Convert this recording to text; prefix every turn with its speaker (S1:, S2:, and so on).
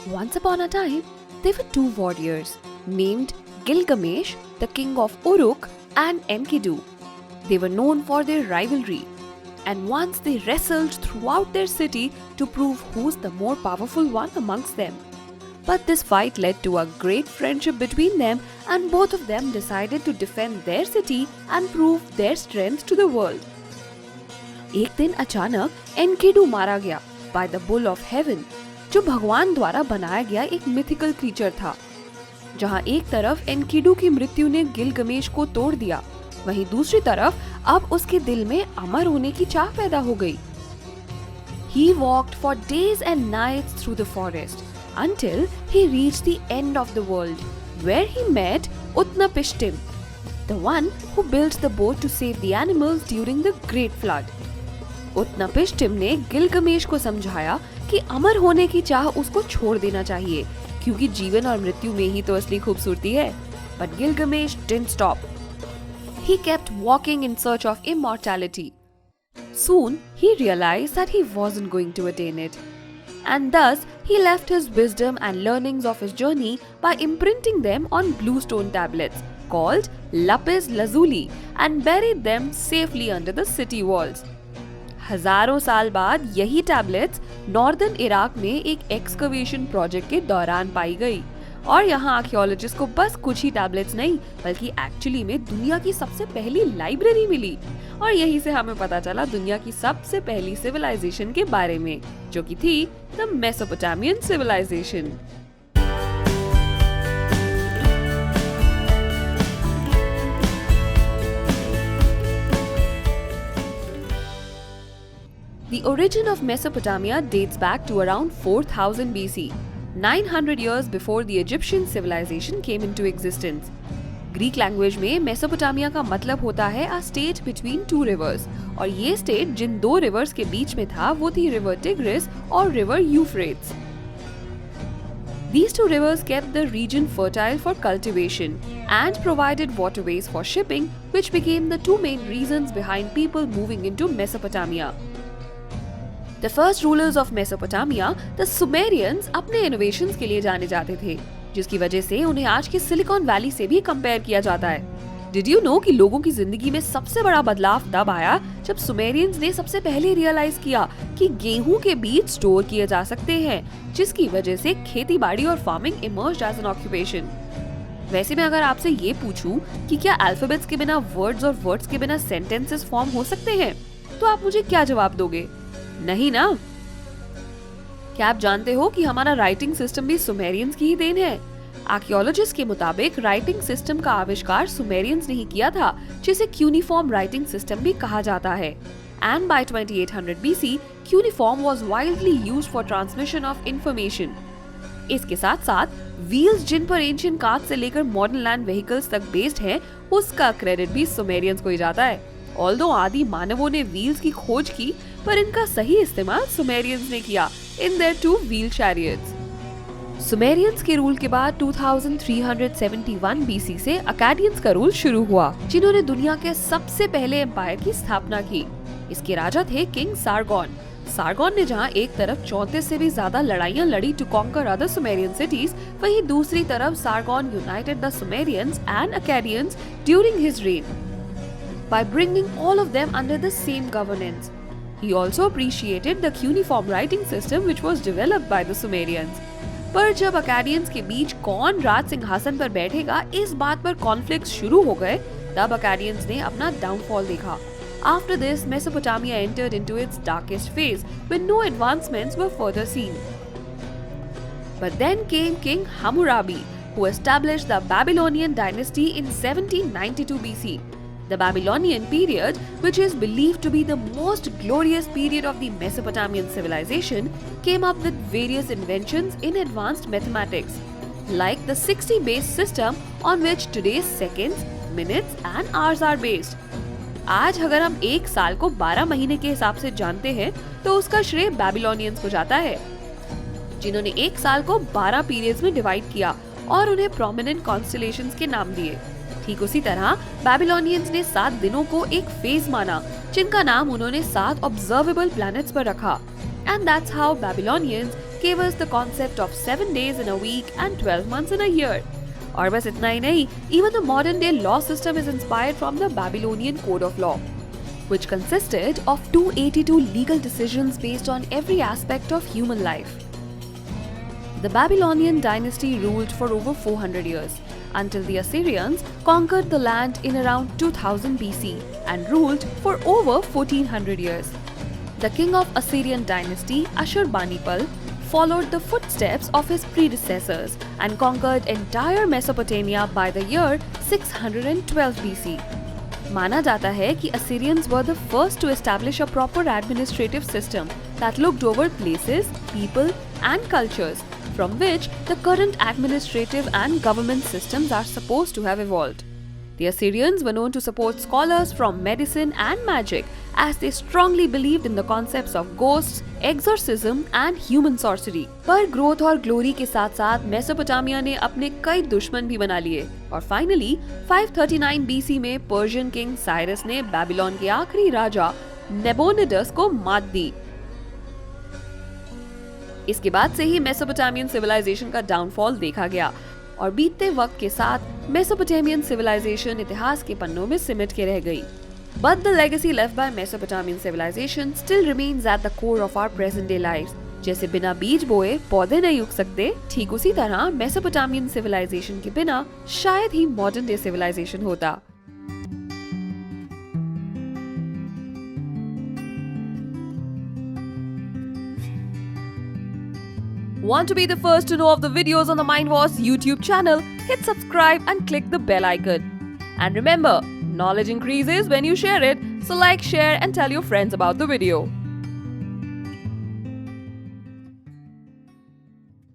S1: Once upon a time, there were two warriors named Gilgamesh, the king of Uruk, and Enkidu. They were known for their rivalry, and once they wrestled throughout their city to prove who's the more powerful one amongst them. But this fight led to a great friendship between them, and both of them decided to defend their city and prove their strength to the world. एक दिन अचानक एनकिडू मारा गया by the bull of heaven, जो भगवान द्वारा बनाया गया एक मिथिकल क्रीचर था। जहां एक तरफ एनकिडू की मृत्यु ने गिलगमेश को तोड़ दिया, वहीं दूसरी तरफ अब उसके दिल में अमर होने की चाह पैदा हो गई। He walked for days and nights through the forest until he reached the end of the world, where he met Utnapishtim, the one who built the boat to save the animals during the Great Flood. उत्नपिष्टिम ने Gilgamesh को समझाया कि अमर होने की चाह उसको छोड़ देना चाहिए, क्योंकि जीवन और मृत्यु में ही तो असली खूबसूरती है। But Gilgamesh didn't stop. He kept walking in search of immortality. Soon he realized that he wasn't going to attain it, and thus he left his wisdom and learnings of his journey by imprinting them on blue stone tablets called lapis lazuli and buried them safely under the city walls. हजारों साल बाद यही tablets northern Iraq में एक excavation project के दौरान पाई गई, और यहाँ आर्कियोलॉजिस्ट को बस कुछ ही टैबलेट्स नहीं बल्कि एक्चुअली में दुनिया की सबसे पहली लाइब्रेरी मिली, और यहीं से हमें पता चला दुनिया की सबसे पहली सिविलाइजेशन के बारे में, जो कि थी the Mesopotamian civilization. The origin of Mesopotamia dates back to around 4000 BC, 900 years before the Egyptian civilization came into existence. Greek language में Mesopotamia का मतलब होता है a state between two rivers, और ये state जिन दो rivers के बीच में था वो थी river Tigris और river Euphrates. These two rivers kept the region fertile for cultivation and provided waterways for shipping, which became the two main reasons behind people moving into Mesopotamia. The first rulers of Mesopotamia, the Sumerians, अपने innovations के लिए जाने जाते थे, जिसकी वजह से उन्हें आज के सिलिकॉन वैली से भी कंपेयर किया जाता है। Did you know कि लोगों की जिंदगी में सबसे बड़ा बदलाव तब आया जब सुमेरियंस ने सबसे पहले रियलाइज किया कि गेहूं के बीज स्टोर किए जा सकते हैं, जिसकी वजह से खेती बाड़ी और farming emerged as an occupation. वैसे मैं अगर आपसे ये पूछूं कि क्या अल्फाबेट्स के बिना वर्ड्स और वर्ड्स के बिना सेंटेंसेस फॉर्म हो सकते हैं, तो आप मुझे क्या जवाब दोगे? नहीं ना? क्या आप जानते हो कि हमारा राइटिंग सिस्टम भी सुमेरियंस की ही देन है? आर्कियोलॉजिस्ट के मुताबिक राइटिंग सिस्टम का आविष्कार सुमेरियंस ने ही किया था, जिसे क्यूनिफॉर्म राइटिंग सिस्टम भी कहा जाता है। And by 2800 BC, cuneiform was widely used for transmission of information. इसके साथ साथ व्हील्स, जिन पर एंशिएंट कार्स से लेकर मॉडर्न लैंड व्हीकल्स तक बेस्ड है, उसका क्रेडिट भी सुमेरियंस को ही जाता है। ऑल्दो आदि मानवों ने व्हील्स की खोज की, पर इनका सही इस्तेमाल सुमेरियंस ने किया in their two wheel chariots. Sumerians के रूल के बाद 2371 BC से अकाडियंस का रूल शुरू हुआ, जिन्होंने दुनिया के सबसे पहले एम्पायर की स्थापना की। इसके राजा थे किंग सारगोन। सारगोन ने जहां एक तरफ 34 से भी ज्यादा लड़ाइयां लड़ी to conquer other Sumerian cities, वहीं दूसरी तरफ Sargon united the Sumerians and Akkadians during his reign by bringing all of them under the same governance. He also appreciated the cuneiform writing system which was developed by the Sumerians. पर जब अकाडियंस के बीच कौन राज सिंहासन पर बैठेगा इस बात पर कॉन्फ्लिक्ट्स शुरू हो गए, तब अकाडियंस ने अपना डाउनफॉल देखा। After this, Mesopotamia entered into its darkest phase when no advancements were further seen. But then came King Hammurabi, who established the Babylonian dynasty in 1792 BC. The Babylonian period, which is believed to be the most glorious period of the Mesopotamian civilization, came up with various inventions in advanced mathematics, like the 60-base system on which today's seconds, minutes and hours are based. आज अगर हम एक साल को 12 महीने के हिसाब से जानते हैं, तो उसका श्रेय बैबिलोनियंस को जाता है, जिन्होंने एक साल को 12 पीरियड्स में डिवाइड किया और उन्हें प्रोमिनेंट कॉन्स्टेलेशंस के नाम दिए। ठीक उसी तरह बैबिलोनियंस ने 7 दिनों को एक फेज माना, जिनका नाम उन्होंने 7 ऑब्जर्वेबल प्लैनेट्स पर रखा। And that's how Babylonians gave us the concept of 7 days in a week and 12 months in a year. और बस इतना ही नहीं, even the modern day law system is inspired from the Babylonian code of law, which consisted of 282 legal decisions based on every aspect of human life. The Babylonian dynasty ruled for over 400 years, until the Assyrians conquered the land in around 2000 BC and ruled for over 1400 years. The king of Assyrian dynasty, Ashurbanipal, followed the footsteps of his predecessors and conquered entire Mesopotamia by the year 612 BC. माना जाता है कि Assyrians were the first to establish a proper administrative system that looked over places, people and cultures from which the current administrative and government systems are supposed to have evolved. The Assyrians were known to support scholars from medicine and magic as they strongly believed in the concepts of ghosts, exorcism and human sorcery. पर growth और glory के साथ-साथ Mesopotamia ने अपने कई दुश्मन भी बना लिए और फाइनली 539 BC में पर्शियन किंग साइरस ने बेबीलोन के आखिरी राजा नेबोनिडस को मात दी। इसके बाद से ही मेसोपोटामियन सिविलाइजेशन का डाउनफॉल देखा गया और बीतते वक्त के साथ मेसोपोटामियन सिविलाइजेशन इतिहास के पन्नों में सिमट के रह गई। But the legacy left by Mesopotamian civilization still remains at the core of our present day lives. जैसे बिना बीज बोए पौधे नहीं उग सकते, ठीक उसी तरह मेसोपोटामियन सिविलाइजेशन के बिना शायद ही मॉडर्न डे सिविलाइजेशन होता। Want to be the first to know of the videos on the Mindwars YouTube channel? Hit subscribe and click the bell icon. And remember, knowledge increases when you share it, so like, share and tell your friends about the video.